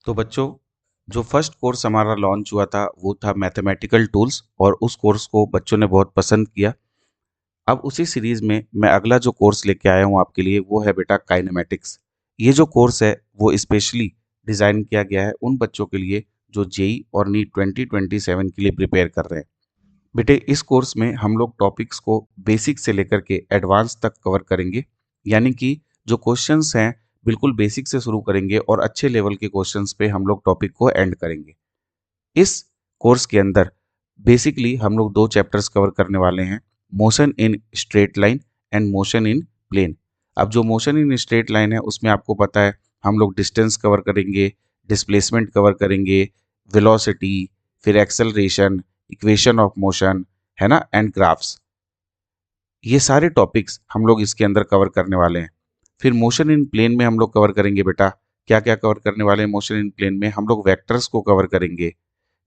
तो बच्चों, जो फर्स्ट कोर्स हमारा लॉन्च हुआ था वो था मैथमेटिकल टूल्स और उस कोर्स को बच्चों ने बहुत पसंद किया। अब उसी सीरीज में मैं अगला जो कोर्स लेके आया हूँ आपके लिए वो है बेटा काइनेमैटिक्स। ये जो कोर्स है वो स्पेशली डिज़ाइन किया गया है उन बच्चों के लिए जो जेई और नीट 2027 के लिए प्रिपेयर कर रहे हैं। बेटे, इस कोर्स में हम लोग टॉपिक्स को बेसिक से लेकर के एडवांस तक कवर करेंगे। यानी कि जो क्वेश्चंस हैं बिल्कुल बेसिक से शुरू करेंगे और अच्छे लेवल के क्वेश्चंस पे हम लोग टॉपिक को एंड करेंगे। इस कोर्स के अंदर बेसिकली हम लोग दो चैप्टर्स कवर करने वाले हैं, motion in straight line and motion in plane. अब जो मोशन इन स्ट्रेट लाइन है उसमें आपको पता है हम लोग डिस्टेंस कवर करेंगे, डिस्प्लेसमेंट कवर करेंगे, वेलोसिटी, फिर एक्सेलरेशन, इक्वेशन ऑफ मोशन, है ना, एंड ग्राफ्स। ये सारे टॉपिक्स हम लोग इसके अंदर कवर करने वाले हैं। फिर मोशन इन प्लेन में हम लोग कवर करेंगे बेटा, क्या क्या कवर करने वाले हैं मोशन इन प्लेन में, हम लोग वेक्टर्स को कवर करेंगे।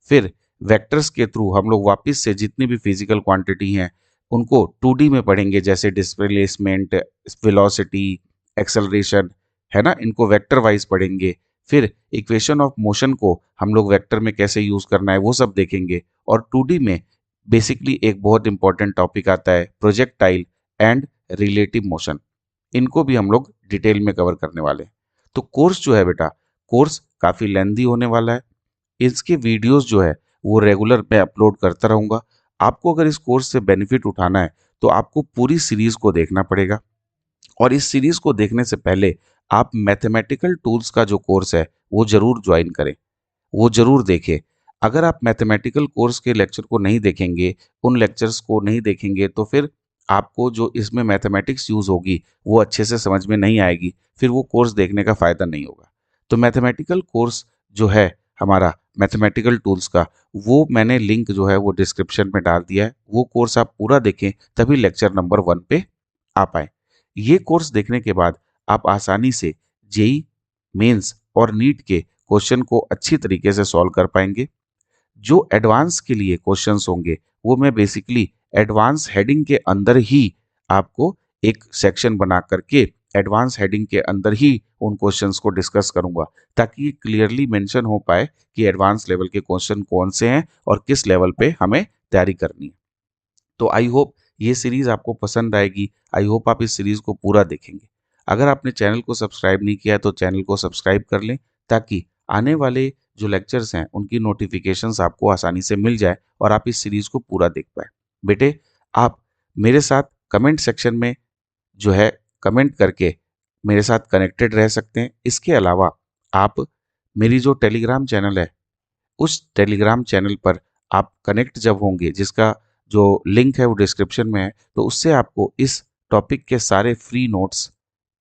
फिर वेक्टर्स के थ्रू हम लोग वापस से जितनी भी फिजिकल क्वांटिटी हैं उनको 2D में पढ़ेंगे, जैसे डिस्प्लेसमेंट, वेलोसिटी, एक्सेलरेशन, है ना, इनको वेक्टर वाइज पढ़ेंगे। फिर इक्वेशन ऑफ मोशन को हम लोग वेक्टर में कैसे यूज करना है वो सब देखेंगे। और 2D में बेसिकली एक बहुत इंपॉर्टेंट टॉपिक आता है प्रोजेक्टाइल एंड रिलेटिव मोशन, इनको भी हम लोग डिटेल में कवर करने वाले हैं। तो कोर्स जो है बेटा, कोर्स काफ़ी लेंदी होने वाला है। इसके वीडियोस जो है वो रेगुलर मैं अपलोड करता रहूँगा। आपको अगर इस कोर्स से बेनिफिट उठाना है तो आपको पूरी सीरीज़ को देखना पड़ेगा। और इस सीरीज़ को देखने से पहले आप मैथमेटिकल टूल्स का जो कोर्स है वो ज़रूर ज्वाइन करें, वो ज़रूर देखें। अगर आप मैथमेटिकल कोर्स के लेक्चर को नहीं देखेंगे, उन लेक्चर्स को नहीं देखेंगे तो फिर आपको जो इसमें मैथमेटिक्स यूज़ होगी वो अच्छे से समझ में नहीं आएगी, फिर वो कोर्स देखने का फ़ायदा नहीं होगा। तो मैथमेटिकल कोर्स जो है हमारा मैथमेटिकल टूल्स का, वो मैंने लिंक जो है वो डिस्क्रिप्शन में डाल दिया है। वो कोर्स आप पूरा देखें तभी लेक्चर नंबर 1 पे आ पाए। ये कोर्स देखने के बाद आप आसानी से जेई मेंस और नीट के क्वेश्चन को अच्छी तरीके से सॉल्व कर पाएंगे। जो एडवांस के लिए क्वेश्चंस होंगे वो मैं बेसिकली एडवांस हेडिंग के अंदर ही आपको एक सेक्शन बना करके एडवांस हेडिंग के अंदर ही उन क्वेश्चंस को डिस्कस करूंगा, ताकि ये क्लियरली मेंशन हो पाए कि एडवांस लेवल के क्वेश्चन कौन से हैं और किस लेवल पे हमें तैयारी करनी है। तो आई होप ये सीरीज़ आपको पसंद आएगी। आई होप आप इस सीरीज़ को पूरा देखेंगे। अगर आपने चैनल को सब्सक्राइब नहीं किया है तो चैनल को सब्सक्राइब कर लें, ताकि आने वाले जो लेक्चर्स हैं उनकी नोटिफिकेशंस आपको आसानी से मिल जाए और आप इस सीरीज़ को पूरा देख पाए। बेटे, आप मेरे साथ कमेंट सेक्शन में जो है कमेंट करके मेरे साथ कनेक्टेड रह सकते हैं। इसके अलावा आप मेरी जो टेलीग्राम चैनल है उस टेलीग्राम चैनल पर आप कनेक्ट जब होंगे, जिसका जो लिंक है वो डिस्क्रिप्शन में है, तो उससे आपको इस टॉपिक के सारे free notes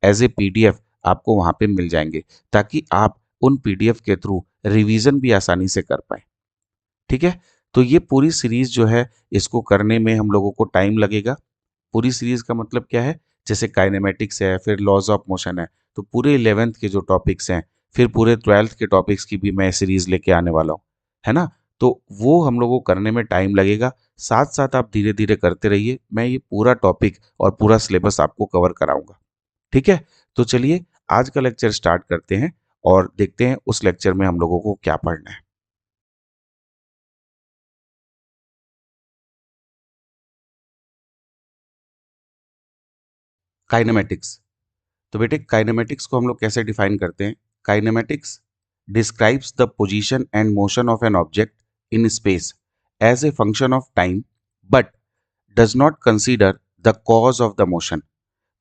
as a PDF आपको वहाँ पे मिल जाएंगे, ताकि आप उन पीडीएफ के थ्रू रिवीजन भी आसानी से कर पाए। ठीक है? तो ये पूरी सीरीज जो है इसको करने में हम लोगों को टाइम लगेगा। पूरी सीरीज का मतलब क्या है, जैसे काइनेमेटिक्स है, फिर लॉज ऑफ मोशन है, तो पूरे 11th के जो टॉपिक्स हैं, फिर पूरे 12th के टॉपिक्स की भी मैं सीरीज लेके आने वाला हूँ, है ना। तो वो हम लोगों को करने में टाइम लगेगा। साथ साथ आप धीरे धीरे करते रहिए, मैं ये पूरा टॉपिक और पूरा सिलेबस आपको कवर कराऊंगा। ठीक है? तो चलिए आज का लेक्चर स्टार्ट करते हैं और देखते हैं उस लेक्चर में हम लोगों को क्या पढ़ना है। काइनेमेटिक्स। तो बेटे, काइनेमेटिक्स को हम लोग कैसे डिफाइन करते हैं? Kinematics describes the position and motion of an object in space as a function of time, but does not consider the cause of the motion.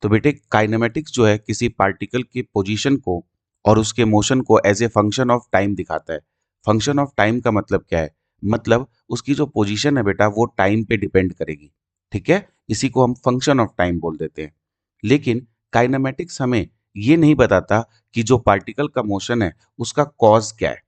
तो बेटे, काइनेमेटिक्स जो है किसी पार्टिकल की पोजीशन को और उसके मोशन को as a function of time दिखाता है। फंक्शन ऑफ टाइम का मतलब क्या है? मतलब उसकी जो पोजीशन है बेटा वो टाइम पे डिपेंड करेगी। ठीक है, इसी को हम फंक्शन ऑफ टाइम बोल देते हैं। लेकिन काइनेमेटिक्स हमें ये नहीं बताता कि जो पार्टिकल का मोशन है उसका कॉज क्या है।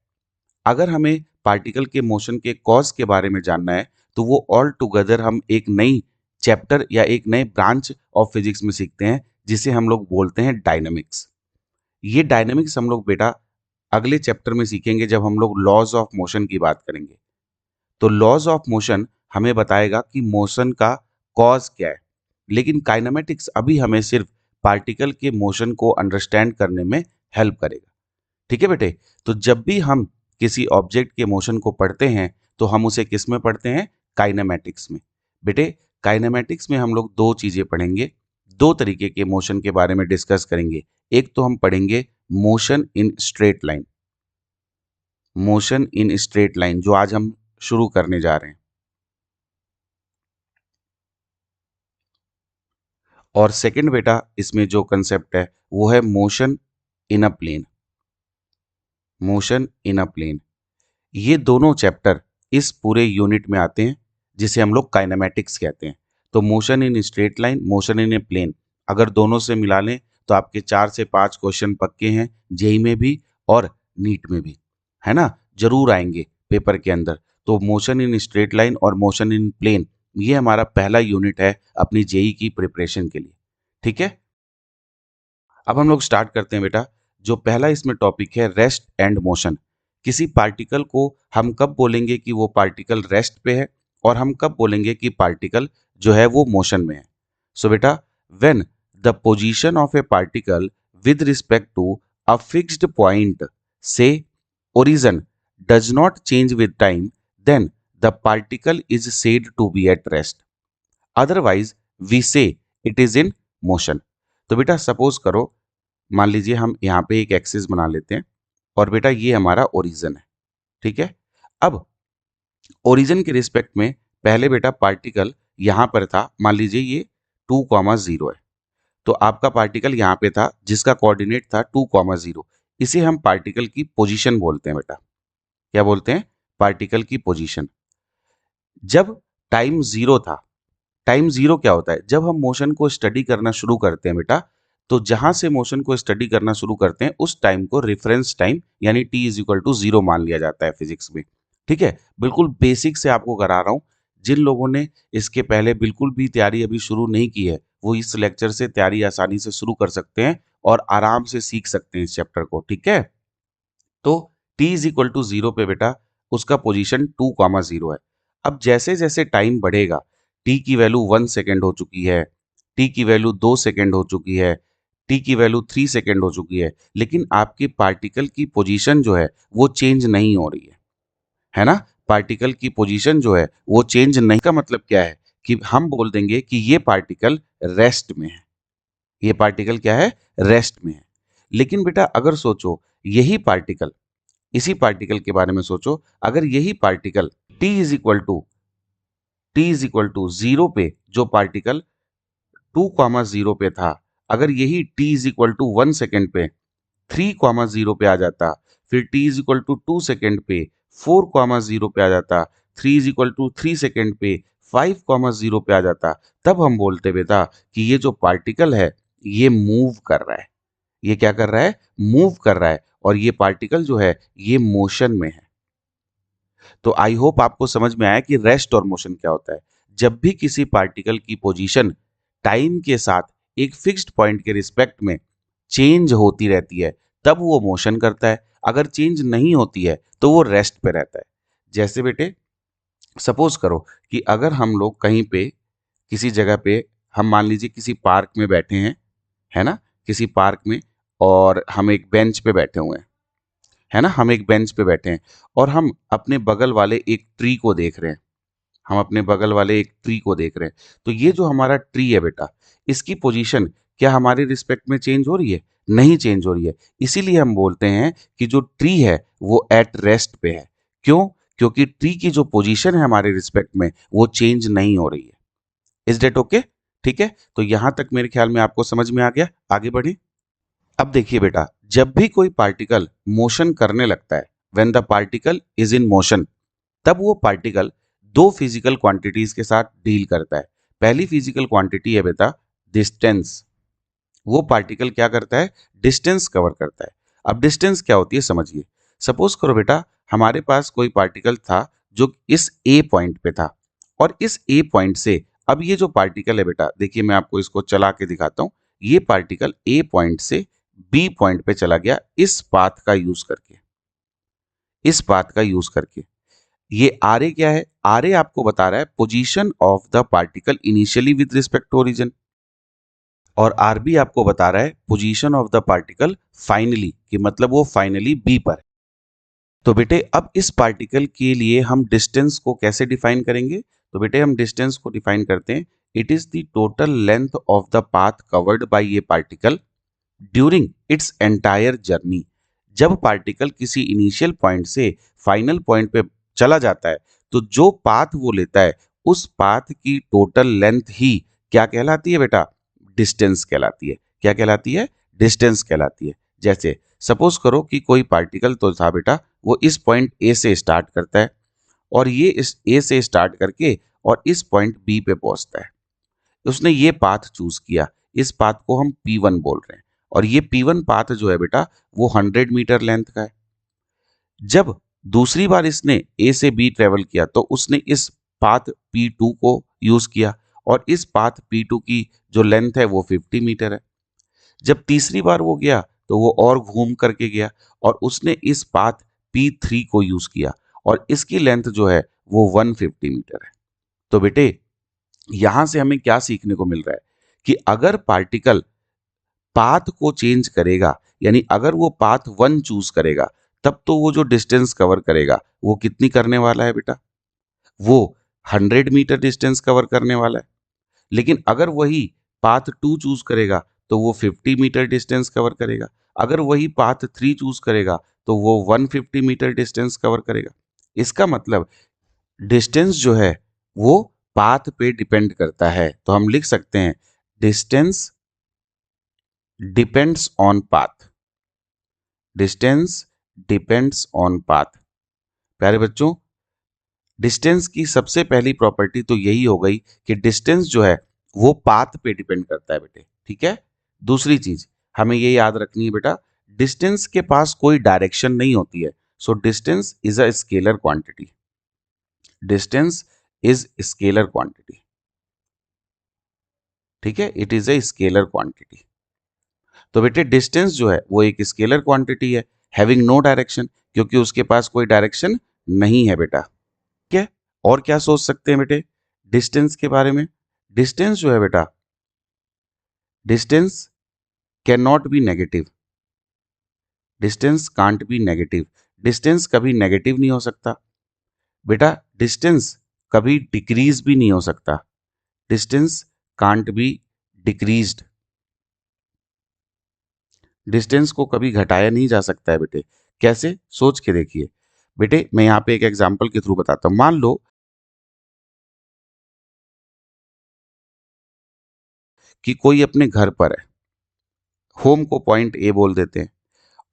अगर हमें पार्टिकल के मोशन के कॉज के बारे में जानना है तो वो ऑल टुगेदर हम एक नई चैप्टर या एक नए ब्रांच ऑफ फिजिक्स में सीखते हैं, जिसे हम लोग बोलते हैं डायनामिक्स। ये डायनामिक्स हम लोग बेटा अगले चैप्टर में सीखेंगे जब हम लोग लॉज ऑफ मोशन की बात करेंगे। तो लॉज ऑफ मोशन हमें बताएगा कि मोशन का कॉज क्या है। लेकिन काइनेमेटिक्स अभी हमें सिर्फ पार्टिकल के मोशन को अंडरस्टैंड करने में हेल्प करेगा। ठीक है बेटे। तो जब भी हम किसी ऑब्जेक्ट के मोशन को पढ़ते हैं तो हम उसे किस में पढ़ते हैं? काइनेमैटिक्स में। बेटे काइनेमैटिक्स में हम लोग दो चीजें पढ़ेंगे, दो तरीके के मोशन के बारे में डिस्कस करेंगे। एक तो हम पढ़ेंगे motion in straight line, motion in straight line जो आज हम शुरू करने जा रहे हैं। और सेकंड बेटा इसमें जो कंसेप्ट है वो है motion in a plane, motion in a plane. ये दोनों चैप्टर इस पूरे यूनिट में आते हैं जिसे हम लोग काइनेमैटिक्स कहते हैं। तो motion in straight line, motion in a plane, अगर दोनों से मिला लें तो आपके 4 से 5 क्वेश्चन पक्के हैं, जेई में भी और नीट में भी, है ना, जरूर आएंगे पेपर के अंदर। तो मोशन इन स्ट्रेट लाइन और मोशन इन प्लेन ये हमारा पहला यूनिट है अपनी जेई की प्रिपरेशन के लिए। ठीक है, अब हम लोग स्टार्ट करते हैं बेटा। जो पहला इसमें टॉपिक है रेस्ट एंड मोशन। किसी पार्टिकल को हम कब बोलेंगे कि वो पार्टिकल रेस्ट पे है और हम कब बोलेंगे कि पार्टिकल जो है वो मोशन में है। सो बेटा when the position of a particle with respect to a fixed point से origin does not change with time, then the particle is said to be at rest, otherwise we say it is in motion. तो बेटा suppose करो, मान लीजिए हम यहाँ पे एक एक्सिस बना लेते हैं और बेटा ये हमारा ओरिजिन है। ठीक है, अब ओरिजिन के रिस्पेक्ट में पहले बेटा पार्टिकल यहाँ पर था, मान लीजिए ये 2,0 है। तो आपका पार्टिकल यहाँ पे था जिसका कोऑर्डिनेट था 2,0। इसे हम पार्टिकल की पोजीशन बोलते हैं बेटा। क्या बोलते हैं? पार्टिकल की पोजीशन। जब टाइम जीरो था, टाइम जीरो क्या होता है? जब हम मोशन को स्टडी करना शुरू करते हैं बेटा, तो जहां से मोशन को स्टडी करना शुरू करते हैं उस टाइम को रेफरेंस टाइम यानी t इज इक्वल टू 0 मान लिया जाता है फिजिक्स में। ठीक है, बिल्कुल बेसिक से आपको करा रहा हूं। जिन लोगों ने इसके पहले बिल्कुल भी तैयारी अभी शुरू नहीं की है वो इस लेक्चर से तैयारी आसानी से शुरू कर सकते हैं और आराम से सीख सकते हैं इस चैप्टर को। ठीक है, तो t इज इक्वल टू 0 पे बेटा उसका पोजीशन 2,0 है। अब जैसे जैसे टाइम बढ़ेगा, t की वैल्यू 1 सेकेंड हो चुकी है, t की वैल्यू 2 सेकेंड हो चुकी है, t की वैल्यू 3 सेकेंड हो चुकी है, लेकिन आपके पार्टिकल की पोजीशन जो है वो चेंज नहीं हो रही है ना। पार्टिकल की पोजीशन जो है वो चेंज नहीं का मतलब क्या है कि हम बोल देंगे कि ये पार्टिकल रेस्ट में है, ये पार्टिकल क्या है? रेस्ट में है। लेकिन बेटा अगर सोचो यही पार्टिकल, इसी पार्टिकल के बारे में सोचो, अगर यही particle t is equal to 0 पे जो पार्टिकल 2,0 पे था, अगर यही t is equal to 1 second पे 3,0 पे आ जाता, फिर t is equal to 2 second पे 4,0 पे आ जाता, 3 इज इक्वल टू 3 सेकेंड पे 5,0 पे आ जाता, तब हम बोलते बेटा कि ये जो पार्टिकल है ये मूव कर रहा है। ये क्या कर रहा है? मूव कर रहा है, और ये पार्टिकल जो है ये मोशन में है। तो आई होप आपको समझ में आया कि रेस्ट और मोशन क्या होता है। जब भी किसी पार्टिकल की पोजीशन टाइम के साथ एक फिक्स्ड पॉइंट के रिस्पेक्ट में चेंज होती रहती है तब वो मोशन करता है, अगर चेंज नहीं होती है तो वो रेस्ट पे रहता है। जैसे बेटे सपोज करो कि अगर हम लोग कहीं पे किसी जगह पे, हम मान लीजिए किसी पार्क में बैठे हैं, है ना, किसी पार्क में, और हम एक बेंच पे बैठे हुए हैं, है ना, हम एक बेंच पे बैठे हैं और हम अपने बगल वाले एक ट्री को देख रहे हैं, हम अपने बगल वाले एक ट्री को देख रहे हैं। तो ये जो हमारा ट्री है बेटा, इसकी पोजीशन क्या हमारे रिस्पेक्ट में चेंज हो रही है? नहीं चेंज हो रही है। इसीलिए हम बोलते हैं कि जो ट्री है वो एट रेस्ट पे है। क्यों? क्योंकि ट्री की जो पोजीशन है हमारे रिस्पेक्ट में वो चेंज नहीं हो रही है। Is that okay? ठीक है, तो यहां तक मेरे ख्याल में आपको समझ में आ गया। आगे बढ़े। अब देखिए बेटा, जब भी कोई पार्टिकल मोशन करने लगता है, when the particle is in motion, तब वो पार्टिकल दो फिजिकल क्वांटिटीज के साथ डील करता है। पहली फिजिकल क्वांटिटी है बेटा डिस्टेंस। वो पार्टिकल क्या करता है? डिस्टेंस कवर करता है। अब डिस्टेंस क्या होती है समझिए। सपोज करो बेटा हमारे पास कोई पार्टिकल था जो इस ए पॉइंट पे था, और इस ए पॉइंट से अब ये जो पार्टिकल है बेटा, देखिए मैं आपको इसको चला के दिखाता हूं। ये पार्टिकल ए पॉइंट से बी पॉइंट पे चला गया इस पाथ का यूज करके, इस पाथ का यूज करके। ये आर ए क्या है? आर ए आपको बता रहा है position of the particle initially with respect to origin. और आरबी आपको बता रहा है position of the particle finally, कि मतलब वो फाइनली बी पर है। तो बेटे अब इस पार्टिकल के लिए हम डिस्टेंस को कैसे डिफाइन करेंगे? तो बेटे हम डिस्टेंस को डिफाइन करते हैं, it is the total length of the path covered by A particle during its entire journey. जब पार्टिकल किसी इनिशियल पॉइंट से फाइनल पॉइंट पे चला जाता है, तो जो पाथ वो लेता है उस पाथ की टोटल लेंथ ही क्या कहलाती है बेटा? डिस्टेंस कहलाती है। क्या कहलाती है? डिस्टेंस कहलाती है। जैसे सपोज करो कि कोई पार्टिकल तो था बेटा, वो इस पॉइंट ए से स्टार्ट करता है और ये इस ए से स्टार्ट करके और इस पॉइंट बी पे पहुंचता है। उसने ये पाथ चूज किया, इस पाथ को हम P1 बोल रहे हैं, और ये P1 पाथ जो है बेटा वो 100 मीटर लेंथ का है। जब दूसरी बार इसने ए से बी ट्रेवल किया तो उसने इस पाथ P2 को यूज किया और इस पाथ P2 की जो लेंथ है वो 50 मीटर है। जब तीसरी बार वो गया तो वो और घूम करके गया और उसने इस पाथ P3 को यूज किया और इसकी लेंथ जो है वो 150 मीटर है। तो बेटे यहां से हमें क्या सीखने को मिल रहा है कि अगर पार्टिकल पाथ को चेंज करेगा, यानी अगर वो पाथ 1 चूज करेगा, तब तो वो जो डिस्टेंस कवर करेगा वो कितनी करने वाला है बेटा? वो 100 मीटर डिस्टेंस कवर करने वाला है। लेकिन अगर वही पाथ 2 चूज करेगा तो वो 50 मीटर डिस्टेंस कवर करेगा। अगर वही पाथ 3 चूज करेगा तो वो 150 मीटर डिस्टेंस कवर करेगा। इसका मतलब डिस्टेंस जो है वो पाथ पे डिपेंड करता है। तो हम लिख सकते हैं distance depends on path. Distance depends on path. प्यारे बच्चों, डिस्टेंस की सबसे पहली प्रॉपर्टी तो यही हो गई कि डिस्टेंस जो है वो पाथ पे डिपेंड करता है बेटे। ठीक है। दूसरी चीज हमें ये याद रखनी है बेटा, डिस्टेंस के पास कोई डायरेक्शन नहीं होती है। So distance is a scalar quantity. Distance is scalar quantity. ठीक है, it is a scalar quantity. तो बेटे डिस्टेंस जो है वो एक स्केलर क्वांटिटी है, हैविंग नो डायरेक्शन, क्योंकि उसके पास कोई डायरेक्शन नहीं है बेटा। ठीक है। और क्या सोच सकते हैं बेटे डिस्टेंस के बारे में? डिस्टेंस जो है बेटा, distance can not be negative. Distance can't be negative. Distance कभी नेगेटिव नहीं हो सकता बेटा। डिस्टेंस कभी डिक्रीज भी नहीं हो सकता। Distance can't be decreased. Distance को कभी घटाया नहीं जा सकता है बेटे। कैसे? सोच के देखिए बेटे, मैं यहां पे एक एग्जांपल के थ्रू बताता हूं। मान लो कि कोई अपने घर पर है, होम को पॉइंट ए बोल देते हैं,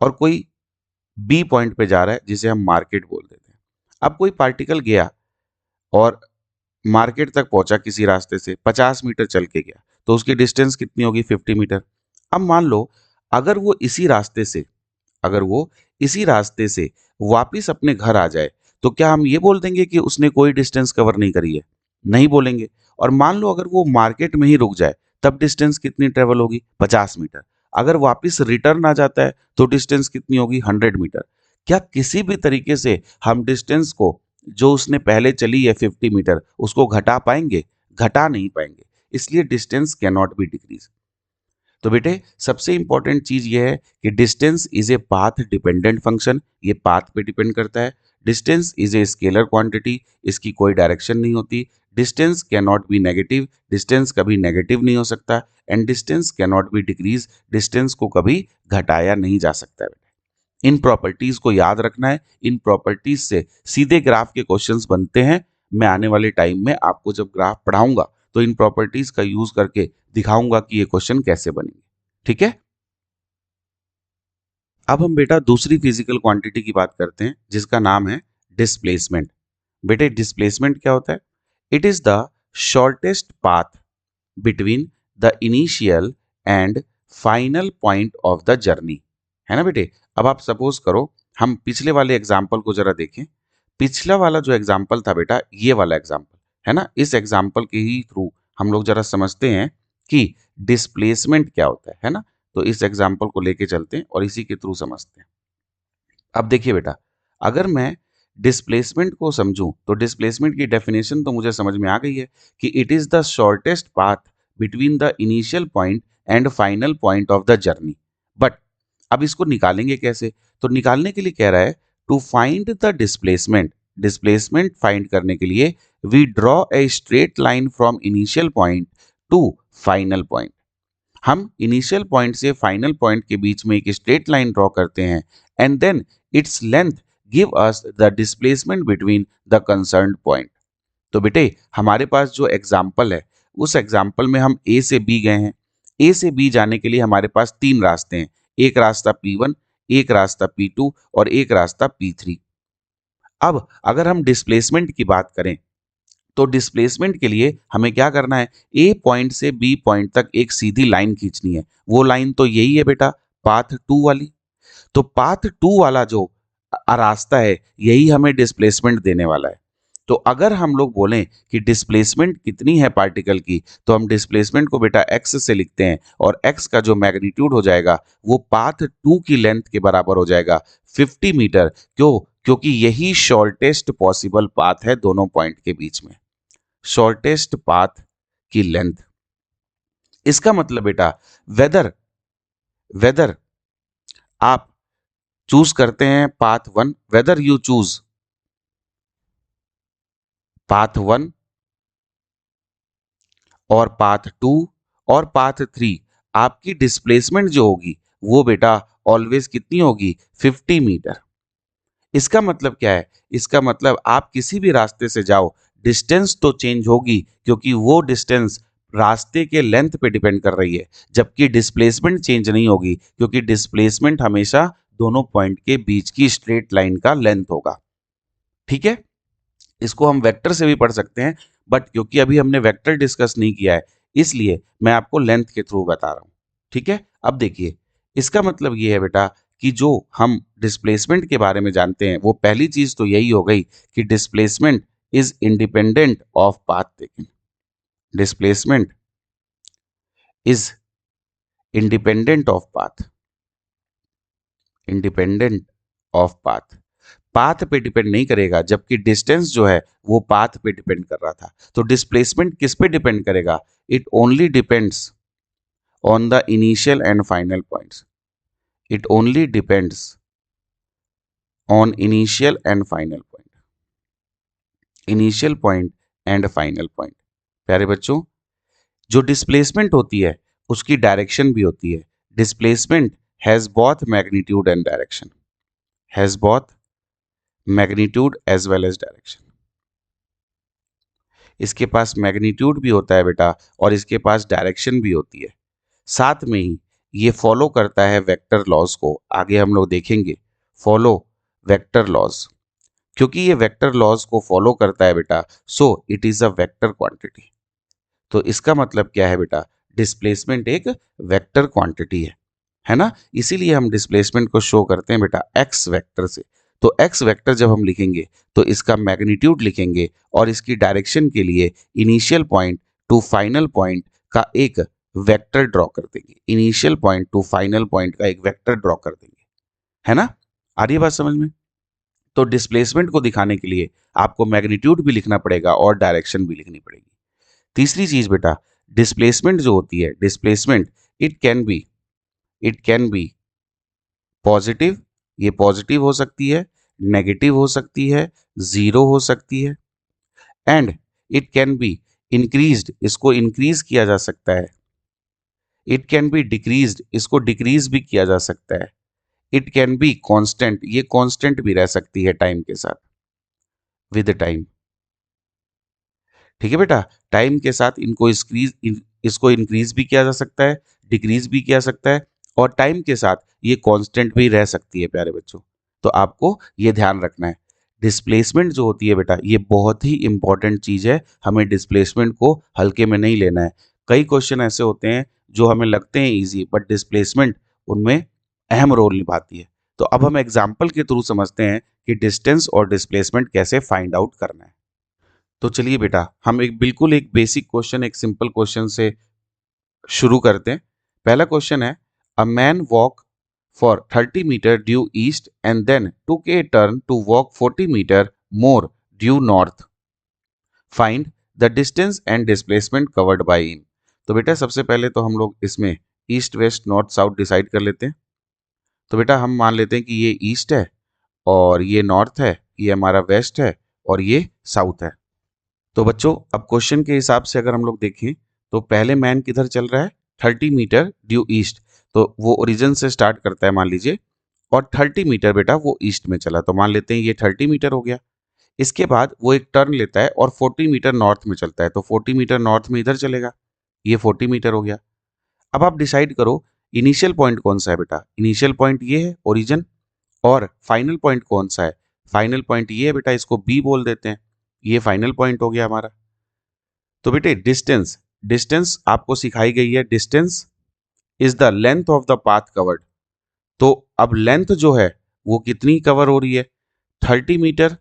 और कोई बी पॉइंट पे जा रहा है जिसे हम मार्केट बोल देते हैं। अब कोई पार्टिकल गया और मार्केट तक पहुंचा किसी रास्ते से, 50 मीटर चल के गया, तो उसकी डिस्टेंस कितनी होगी? 50 मीटर। अब मान लो अगर वो इसी रास्ते से अगर वो इसी रास्ते से वापिस अपने घर आ जाए, तो क्या हम ये बोल देंगे कि उसने कोई डिस्टेंस कवर नहीं करी है? नहीं बोलेंगे। और मान लो अगर वो मार्केट में ही रुक जाए, तब डिस्टेंस कितनी ट्रेवल होगी? 50 मीटर। अगर वापिस रिटर्न आ जाता है तो डिस्टेंस कितनी होगी? 100 मीटर। क्या किसी भी तरीके से हम डिस्टेंस को, जो उसने पहले चली है 50 मीटर, उसको घटा पाएंगे? घटा नहीं पाएंगे। इसलिए distance can not be decrease. तो बेटे सबसे इंपॉर्टेंट चीज ये है कि distance is a path dependent function. ये पाथ पे डिपेंड करता है। Distance is a scalar quantity, इसकी कोई डायरेक्शन नहीं होती। Distance can not be negative, distance कभी नेगेटिव नहीं हो सकता। And distance can not be decrease, distance को कभी घटाया नहीं जा सकता है। इन प्रॉपर्टीज को याद रखना है। इन प्रॉपर्टीज से सीधे ग्राफ के क्वेश्चंस बनते हैं। मैं आने वाले टाइम में आपको जब ग्राफ पढ़ाऊंगा तो इन प्रॉपर्टीज का यूज करके दिखाऊंगा कि ये क्वेश्चन कैसे बनेंगे। ठीक है। अब हम बेटा दूसरी फिजिकल क्वांटिटी की बात करते हैं जिसका नाम है डिस्प्लेसमेंट। बेटे डिस्प्लेसमेंट क्या होता है? It is the shortest path between the initial and final point of the journey. है ना बेटे? अब आप सपोज करो, हम पिछले वाले एग्जाम्पल को जरा देखें। पिछला वाला जो एग्जाम्पल था बेटा, ये वाला एग्जाम्पल है ना, इस एग्जाम्पल के ही थ्रू हम लोग जरा समझते हैं कि डिस्प्लेसमेंट क्या होता है ना। तो इस एग्जाम्पल को लेके चलते हैं और इसी के थ्रू समझते हैं। अब देखिए बेटा, अगर मैं डिस्प्लेसमेंट को समझूं तो डिस्प्लेसमेंट की डेफिनेशन तो मुझे समझ में आ गई है कि it is the shortest path between the initial point and final point of the journey. But अब इसको निकालेंगे कैसे? तो निकालने के लिए कह रहा है to find the displacement. Displacement find करने के लिए we draw a straight line from initial point to final point. हम इनिशियल पॉइंट से फाइनल पॉइंट के बीच में एक स्ट्रेट लाइन ड्रॉ करते हैं and then its length give us the displacement between the concerned point. तो बेटे हमारे पास जो एग्जाम्पल है उस एग्जाम्पल में हम ए से बी गए हैं। ए से बी जाने के लिए हमारे पास तीन रास्ते हैं, एक रास्ता P1, एक रास्ता P2 और एक रास्ता P3। अब अगर हम डिस्प्लेसमेंट की बात करें तो डिस्प्लेसमेंट के लिए हमें क्या करना है, ए पॉइंट से बी पॉइंट तक एक सीधी लाइन खींचनी है। वो लाइन तो यही है बेटा, पाथ 2 वाली। तो पाथ 2 वाला जो रास्ता है यही हमें डिस्प्लेसमेंट देने वाला है। तो अगर हम लोग बोलें कि डिस्प्लेसमेंट कितनी है पार्टिकल की, तो हम डिस्प्लेसमेंट को बेटा x से लिखते हैं और x का जो मैग्नीट्यूड हो जाएगा वो पाथ 2 की लेंथ के बराबर हो जाएगा 50 मीटर। क्यों? क्योंकि यही शॉर्टेस्ट पॉसिबल पाथ है दोनों पॉइंट के बीच में, शॉर्टेस्ट पाथ की लेंथ। इसका मतलब बेटा वेदर वेदर आप चूज करते हैं path 1, whether you choose path 1 और पाथ 2 और पाथ 3, आपकी डिस्प्लेसमेंट जो होगी वो बेटा ऑलवेज कितनी होगी, 50 मीटर। इसका मतलब क्या है? इसका मतलब आप किसी भी रास्ते से जाओ डिस्टेंस तो चेंज होगी, क्योंकि वो डिस्टेंस रास्ते के लेंथ पे डिपेंड कर रही है, जबकि डिस्प्लेसमेंट चेंज नहीं होगी, क्योंकि डिस्प्लेसमेंट हमेशा दोनों पॉइंट के बीच की स्ट्रेट लाइन का लेंथ होगा। ठीक है, इसको हम वेक्टर से भी पढ़ सकते हैं, बट क्योंकि अभी हमने वेक्टर डिस्कस नहीं किया है इसलिए मैं आपको लेंथ के थ्रू बता रहा हूं। ठीक है, अब देखिए इसका मतलब ये है बेटा कि जो हम डिस्प्लेसमेंट के बारे में जानते हैं वो पहली चीज तो यही हो गई कि displacement is independent of path taken. Displacement is independent of path, independent of path. Path पे डिपेंड नहीं करेगा, जबकि डिस्टेंस जो है वो पाथ पे डिपेंड कर रहा था। तो डिस्प्लेसमेंट किस पे डिपेंड करेगा? It only depends on the initial and final points. It only depends on initial and final point, initial point and final point. प्यारे बच्चों, जो डिस्प्लेसमेंट होती है उसकी डायरेक्शन भी होती है। Displacement has both magnitude and direction, has both magnitude as well as direction. इसके पास मैग्नीट्यूड भी होता है बेटा और इसके पास डायरेक्शन भी होती है। साथ में ही ये फॉलो करता है वेक्टर लॉज को, आगे हम लोग देखेंगे। फॉलो वेक्टर लॉज, क्योंकि ये वेक्टर लॉज को फॉलो करता है बेटा, so it is a vector quantity. तो इसका मतलब क्या है बेटा, डिस्प्लेसमेंट एक वेक्टर क्वांटिटी है ना। इसीलिए हम डिस्प्लेसमेंट को शो करते हैं बेटा एक्स वेक्टर से। तो एक्स वेक्टर जब हम लिखेंगे तो इसका मैग्नीट्यूड लिखेंगे और इसकी डायरेक्शन के लिए initial point to final point का एक वेक्टर ड्रॉ कर देंगे। Initial point to final point का एक वेक्टर ड्रॉ कर देंगे, है ना। आ रही है बात समझ में? तो डिस्प्लेसमेंट को दिखाने के लिए आपको मैग्नीट्यूड भी लिखना पड़ेगा और डायरेक्शन भी लिखनी पड़ेगी। तीसरी चीज बेटा, डिस्प्लेसमेंट जो होती है, displacement it can be positive, ये पॉजिटिव हो सकती है, नेगेटिव हो सकती है, जीरो हो सकती है, and it can be increased, इसको इंक्रीज किया जा सकता है। इट कैन बी डिक्रीज्ड, इसको डिक्रीज भी किया जा सकता है। इट कैन बी कांस्टेंट, ये कांस्टेंट भी रह सकती है टाइम के साथ, विद टाइम। ठीक है बेटा, टाइम के साथ इसको इंक्रीज भी किया जा सकता है, डिक्रीज भी किया जा सकता है, और टाइम के साथ ये कांस्टेंट भी रह सकती है प्यारे बच्चों। तो आपको ये ध्यान रखना है। डिस्प्लेसमेंट जो होती है बेटा ये बहुत ही इंपॉर्टेंट चीज है, हमें डिस्प्लेसमेंट को हल्के में नहीं लेना है। कई क्वेश्चन ऐसे होते हैं जो हमें लगते हैं इजी, बट डिस्प्लेसमेंट उनमें अहम रोल निभाती है। तो अब हम एग्जाम्पल के थ्रू समझते हैं कि डिस्टेंस और डिस्प्लेसमेंट कैसे फाइंड आउट करना है। तो चलिए बेटा हम एक बेसिक क्वेश्चन, एक सिंपल क्वेश्चन से शुरू करते हैं। पहला क्वेश्चन है, a man walk for 30 metre due east and then took a turn to walk 40 metre more due north, find the distance and displacement covered by him. तो बेटा सबसे पहले तो हम लोग इसमें east west north south decide कर लेते हैं। तो बेटा हम मान लेते हैं कि ये ईस्ट है और ये नॉर्थ है, ये हमारा वेस्ट है और ये साउथ है। तो बच्चों अब क्वेश्चन के हिसाब से अगर हम लोग देखें तो पहले मैन किधर चल रहा है, 30 मीटर ड्यू ईस्ट। तो वो ओरिजिन से स्टार्ट करता है मान लीजिए, और 30 मीटर बेटा वो ईस्ट में चला, तो मान लेते हैं ये 30 मीटर हो गया। इसके बाद वो एक टर्न लेता है और 40 मीटर नॉर्थ में चलता है, तो 40 मीटर नॉर्थ में इधर चलेगा, ये 40 मीटर हो गया। अब आप डिसाइड करो इनिशियल पॉइंट कौन सा है बेटा, इनिशियल पॉइंट ये है ओरिजिन, और फाइनल पॉइंट कौन सा है, फाइनल पॉइंट ये है बेटा, इसको बी बोल देते हैं, ये फाइनल पॉइंट हो गया हमारा। तो बेटे डिस्टेंस, डिस्टेंस आपको सिखाई गई है, distance is the length of the path covered. तो अब लेंथ जो है वो कितनी कवर हो रही है, 30 मीटर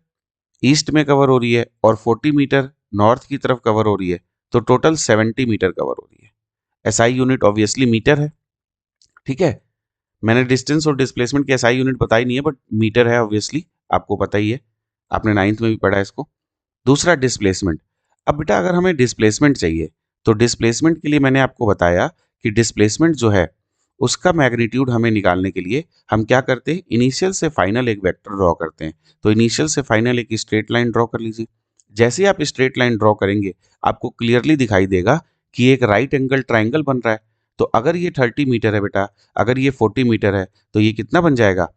ईस्ट में कवर हो रही है और 40 मीटर नॉर्थ की तरफ कवर हो रही है, तो टोटल 70 मीटर कवर हो रही है। एसआई यूनिट ऑब्वियसली मीटर है, ठीक है। मैंने डिस्टेंस और डिस्प्लेसमेंट की एसआई यूनिट बताई नहीं है, बट मीटर है ऑब्वियसली, आपको पता ही है, आपने 9th में भी पढ़ा है इसको। दूसरा डिस्प्लेसमेंट। अब बेटा अगर हमें डिस्प्लेसमेंट चाहिए तो डिस्प्लेसमेंट के लिए मैंने आपको बताया कि डिस्प्लेसमेंट जो है उसका मैग्नीट्यूड हमें निकालने के लिए हम क्या करते हैं, इनिशियल से फाइनल एक वेक्टर ड्रॉ करते हैं। तो इनिशियल से फाइनल एक स्ट्रेट लाइन ड्रॉ कर लीजिए। जैसे ही आप स्ट्रेट लाइन ड्रॉ करेंगे आपको क्लियरली दिखाई देगा कि एक राइट एंगल ट्राइंगल बन रहा है। तो अगर ये 30 मीटर है बेटा, अगर ये 40 मीटर है, तो ये कितना बन जाएगा,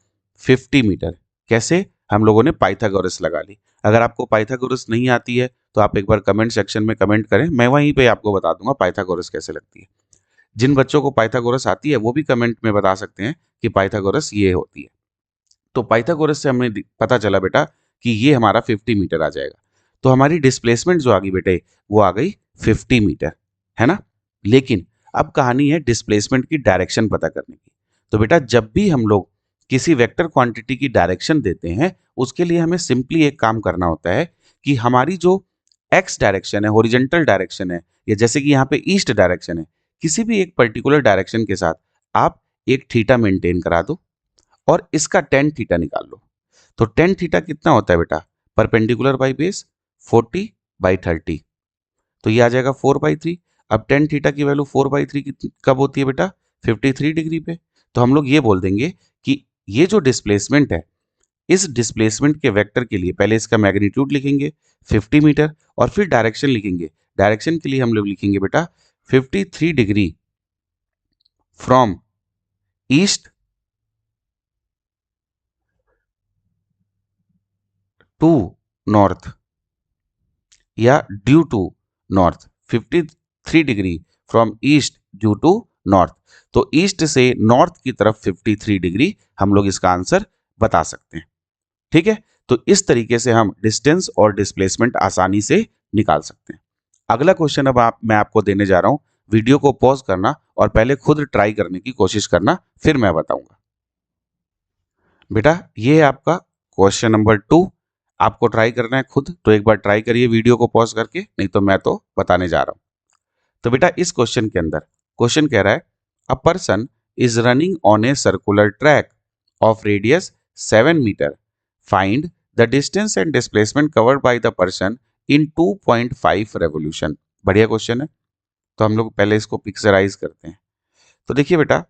50 मीटर। कैसे, हम लोगों ने पाइथागोरस लगा ली। अगर आपको पाइथागोरस नहीं आती है तो आप एक बार कमेंट सेक्शन में कमेंट करें, मैं वहीं पे आपको बता दूंगा पाइथागोरस कैसे लगती है। जिन बच्चों को पाइथागोरस आती है वो भी कमेंट में बता सकते हैं कि पाइथागोरस ये होती है। तो पाइथागोरस से हमें पता चला बेटा कि ये हमारा 50 मीटर आ जाएगा। तो हमारी डिस्प्लेसमेंट जो आ गई बेटे वो आ गई 50 मीटर, है ना। लेकिन अब कहानी है डिस्प्लेसमेंट की डायरेक्शन पता करने की। तो बेटा जब भी हम लोग किसी वेक्टर क्वांटिटी की डायरेक्शन देते हैं उसके लिए हमें सिंपली एक काम करना होता है कि हमारी जो एक्स डायरेक्शन है, हॉरिजॉन्टल डायरेक्शन है, या जैसे कि यहाँ पे ईस्ट डायरेक्शन है, किसी भी एक पर्टिकुलर डायरेक्शन के साथ आप एक थीटा मेंटेन करा दो और इसका टेन थीटा निकाल लो। तो टेन थीटा कितना होता है बेटा, परपेंडिकुलर बाई बेस 40/30, तो ये आ जाएगा 4/3। अब टेन थीटा की वैल्यू 4/3 कब होती है बेटा, 53 डिग्री पे। तो हम लोग ये बोल देंगे कि ये जो डिस्प्लेसमेंट है, इस डिस्प्लेसमेंट के वेक्टर के लिए पहले इसका मैग्नीट्यूड लिखेंगे 50 मीटर, और फिर डायरेक्शन लिखेंगे। डायरेक्शन के लिए हम लोग लिखेंगे बेटा 53 degree from east to north, या due to north, 53 degree from east due to north. तो ईस्ट से नॉर्थ की तरफ 53 डिग्री हम लोग इसका आंसर बता सकते हैं, ठीक है। तो इस तरीके से हम डिस्टेंस और डिस्प्लेसमेंट आसानी से निकाल सकते हैं। अगला क्वेश्चन अब मैं आपको देने जा रहा हूं, वीडियो को पॉज करना और पहले खुद ट्राई करने की कोशिश करना, फिर मैं बताऊंगा। बेटा ये है आपका क्वेश्चन नंबर 2, आपको ट्राई करना है खुद, तो एक बार ट्राई करिए वीडियो को पॉज करके, नहीं तो मैं तो बताने जा रहा हूं। तो बेटा इस क्वेश्चन के अंदर क्वेश्चन कह रहा है a person is running on a circular track of radius 7 metre, find the distance and displacement covered by the person in 2.5 revolution. बढ़िया क्वेश्चन है, तो हम लोग पहले इसको पिक्चराइज करते हैं। तो देखिए बेटा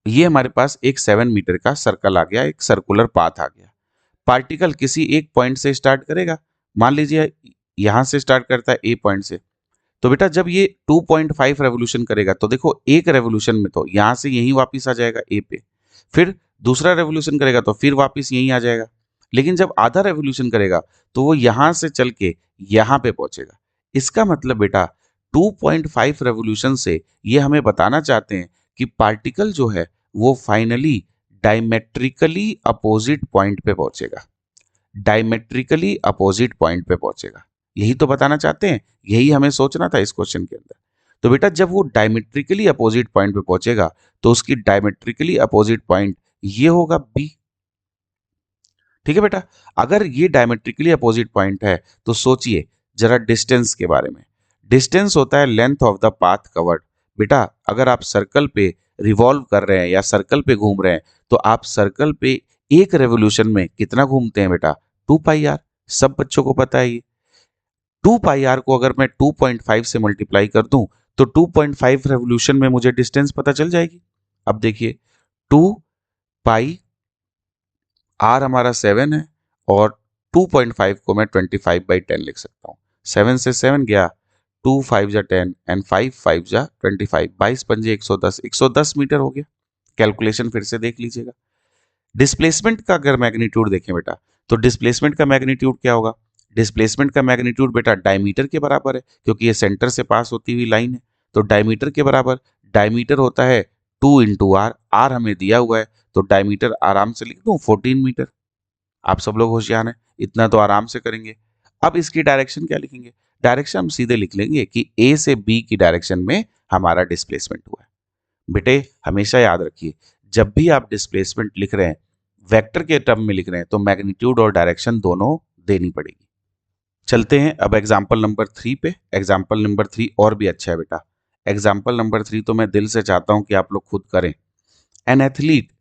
ये हमारे पास एक 7 मीटर का सर्कल आ गया, एक सर्कुलर पाथ आ गया। पार्टिकल किसी एक पॉइंट से स्टार्ट करेगा, मान लीजिए यहां से स्टार्ट करता है ए पॉइंट से। तो बेटा जब ये 2.5 रेवोल्यूशन करेगा तो देखो एक रेवोल्यूशन में तो यहां से यहीं वापस आ जाएगा ए पे, फिर दूसरा रेवोल्यूशन करेगा तो फिर वापस यहीं आ जाएगा। लेकिन जब आधा रेवोल्यूशन करेगा तो वो यहां से चल के यहां पे पहुंचेगा। इसका मतलब बेटा 2.5 रेवोल्यूशन से ये हमें बताना चाहते हैं कि पार्टिकल जो है वो फाइनली डायमेट्रिकली अपोजिट पॉइंट पे पहुंचेगा, डायमेट्रिकली अपोजिट पॉइंट पे पहुंचेगा। यही तो बताना चाहते हैं, यही हमें सोचना था इस क्वेश्चन के अंदर। तो बेटा जब वो डायमेट्रिकली अपोजिट पॉइंट पे पहुंचेगा तो उसकी डायमेट्रिकली अपोजिट पॉइंट ये होगा बी, ठीक है बेटा। अगर ये डायमेट्रिकली अपोजिट पॉइंट है तो सोचिए जरा डिस्टेंस के बारे में। डिस्टेंस होता है length of the path covered. बेटा अगर आप सर्कल पे रिवॉल्व कर रहे हैं या सर्कल पे घूम रहे हैं तो आप सर्कल पे एक रेवोल्यूशन में कितना घूमते हैं बेटा, 2πr। सब बच्चों को पता है ये। 2πr को अगर मैं 2.5 से मल्टीप्लाई कर दूं तो 2.5 रेवोल्यूशन में मुझे डिस्टेंस पता चल जाएगी। अब देखिए 2 पाई आर हमारा 7 है और 2.5 को मैं 25/10 लिख सकता हूँ। 7 से 7 गया, 2 5 जा 10 एंड 5 5 जा 25, 22 पंजे 110, 110 मीटर हो गया। कैलकुलेशन फिर से देख लीजिएगा। डिस्प्लेसमेंट का अगर मैग्नीट्यूड देखें बेटा, तो डिस्प्लेसमेंट का मैग्नीट्यूड क्या होगा? डिस्प्लेसमेंट का मैग्नीट्यूड बेटा डायमीटर के बराबर है, क्योंकि ये सेंटर से पास होती हुई लाइन है, तो डायमीटर के बराबर। डायमीटर होता है 2 इंटू आर, आर हमें दिया हुआ है, तो डायमीटर आराम से लिख दूं 14 मीटर। आप सब लोग होशियार हैं, इतना तो आराम से करेंगे। अब इसकी डायरेक्शन क्या लिखेंगे? डायरेक्शन हम सीधे लिख लेंगे कि ए से बी की डायरेक्शन में हमारा डिस्प्लेसमेंट हुआ है। बेटे हमेशा याद रखिए, जब भी आप डिस्प्लेसमेंट लिख रहे हैं, वेक्टर के टर्म में लिख रहे हैं, तो मैग्नीट्यूड और डायरेक्शन दोनों देनी पड़ेगी। चलते हैं अब एग्जाम्पल नंबर 3 पे। एग्जाम्पल नंबर 3 और भी अच्छा है बेटा। एग्जाम्पल नंबर 3 तो मैं दिल से चाहता हूं कि आप लोग खुद करें। An athlete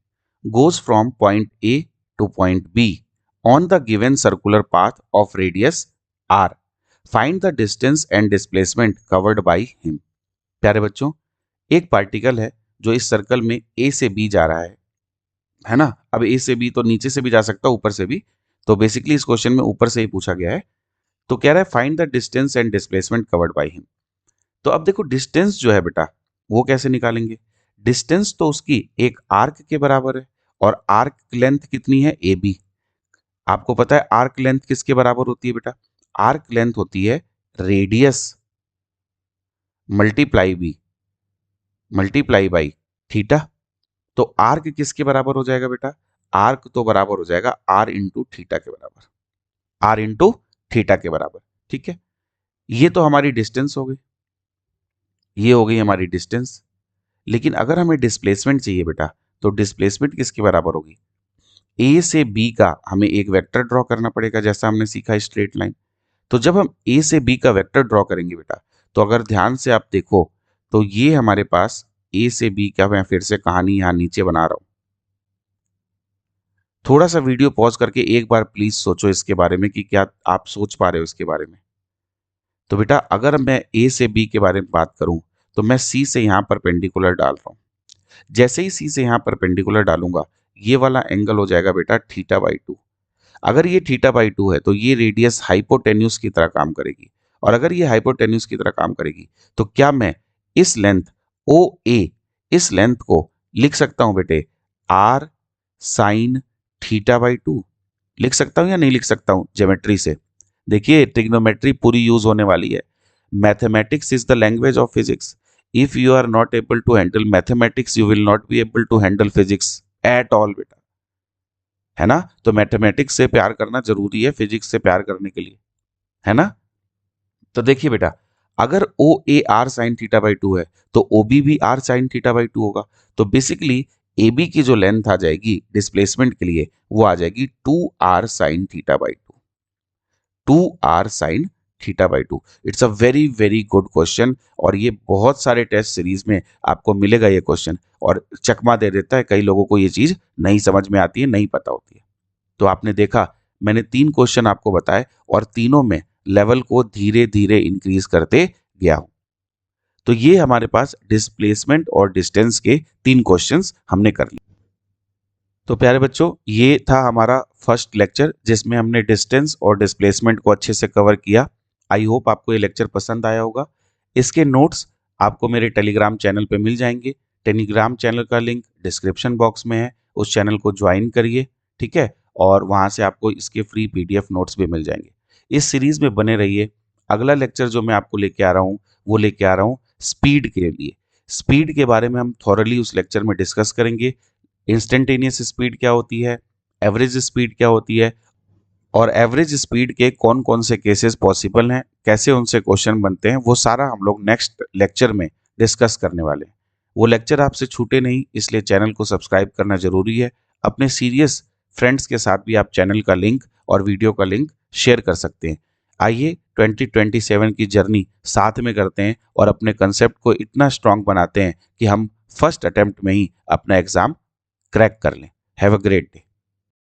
goes from point A to point B on the given circular path of radius r. Find the distance and displacement covered by him. प्यारे बच्चों, एक पार्टिकल है जो इस सर्कल में A से B जा रहा है ना? अब A से B तो नीचे से भी जा सकता है, ऊपर से भी, तो बेसिकली इस क्वेश्चन में ऊपर से ही पूछा गया है। तो कह रहा है find the distance and displacement covered by him. तो अब देखो डिस्टेंस जो है बेटा, वो कैसे निकालेंगे? डिस्टेंस तो उसकी एक आर्क के बराबर है, और आर्क लेंथ कितनी है? A B. आपको पता है आर्क लेंथ किसके बराबर होती है बेटा? आर्क लेंथ होती है radius multiply B multiply by theta. तो आर्क किसके बराबर हो जाएगा बेटा? आर्क तो बराबर हो जाएगा आर इंटू थीटा के बराबर, आर इंटू थीटा के बराबर। ठीक है, ये तो हमारी डिस्टेंस हो गई, ये हो गई हमारी डिस्टेंस। लेकिन अगर हमें डिस्प्लेसमेंट चाहिए बेटा, तो डिस्प्लेसमेंट किसके बराबर होगी? ए से बी का हमें एक वेक्टर ड्रॉ करना पड़ेगा, जैसा हमने सीखा स्ट्रेट लाइन। तो जब हम ए से बी का वेक्टर ड्रॉ करेंगे बेटा, तो अगर ध्यान से आप देखो, तो ये हमारे पास ए से बी का, मैं फिर से कहानी यहां नीचे बना रहा हूं। थोड़ा सा वीडियो पॉज करके एक बार प्लीज सोचो इसके बारे में कि क्या आप सोच पा रहे हो इसके बारे में। तो बेटा अगर मैं ए से बी के बारे में बात करूं, तो मैं सी से यहां परपेंडिकुलर डाल रहा हूं। जैसे ही सी से यहां परपेंडिकुलर डालूंगा, ये वाला एंगल हो जाएगा बेटा θ/2। अगर ये θ/2 है, तो ये रेडियस हाइपोटेन्यूस की तरह काम करेगी, और अगर ये हाइपोटेन्यूस की तरह काम करेगी, तो क्या मैं इस लेंथ ओ ए, इस लेंथ को लिख सकता हूं बेटे आर साइन θ/2? लिख सकता हूं या नहीं लिख सकता हूं ज्योमेट्री से? देखिए ट्रिग्नोमेट्री पूरी यूज होने वाली है। Mathematics is the language of physics. If you are not able to handle mathematics, you will not be able to handle physics at all बेटा, है ना? तो मैथमेटिक्स से प्यार करना जरूरी है फिजिक्स से प्यार करने के लिए, है ना? तो देखिए बेटा, अगर ओ ए आर साइन θ/2 है, तो ओ बी भी आर साइन θ/2 होगा। तो बेसिकली ए बी की जो लेंथ आ जाएगी डिस्प्लेसमेंट के लिए, वो आ जाएगी 2r sine θ/2, 2r sine θ/2। It's a very very good question, और ये बहुत सारे टेस्ट सीरीज में आपको मिलेगा ये क्वेश्चन, और चकमा दे देता है। कई लोगों को ये चीज नहीं समझ में आती है, नहीं पता होती है। तो आपने देखा, मैंने 3 क्वेश्चन आपको बताए, और तीनों में लेवल को धीरे धीरे इंक्रीज करते गया हूं। तो ये हमारे पास डिस्प्लेसमेंट और डिस्टेंस के 3 क्वेश्चंस हमने कर लिए। तो प्यारे बच्चों, ये था हमारा फर्स्ट लेक्चर, जिसमें हमने डिस्टेंस और डिस्प्लेसमेंट को अच्छे से कवर किया। आई होप आपको ये लेक्चर पसंद आया होगा। इसके नोट्स आपको मेरे टेलीग्राम चैनल पे मिल जाएंगे। टेलीग्राम चैनल का लिंक डिस्क्रिप्शन बॉक्स में है, उस चैनल को ज्वाइन करिए, ठीक है? और वहाँ से आपको इसके फ्री PDF नोट्स भी मिल जाएंगे। इस सीरीज में बने रहिए। अगला लेक्चर जो मैं आपको लेके आ रहा हूँ, वो लेके आ रहा हूँ स्पीड के लिए। स्पीड के बारे में हम थॉरली उस लेक्चर में डिस्कस करेंगे। इंस्टेंटेनियस स्पीड क्या होती है, एवरेज स्पीड क्या होती है, और एवरेज स्पीड के कौन कौन से केसेस पॉसिबल हैं, कैसे उनसे क्वेश्चन बनते हैं, वो सारा हम लोग नेक्स्ट लेक्चर में डिस्कस करने वाले हैं। वो लेक्चर आपसे छूटे नहीं, इसलिए चैनल को सब्सक्राइब करना जरूरी है। अपने सीरियस फ्रेंड्स के साथ भी आप चैनल का लिंक और वीडियो का लिंक शेयर कर सकते हैं। आइए 2027 की जर्नी साथ में करते हैं, और अपने कंसेप्ट को इतना स्ट्रांग बनाते हैं कि हम फर्स्ट अटेम्प्ट में ही अपना एग्जाम क्रैक कर लें। Have a great day.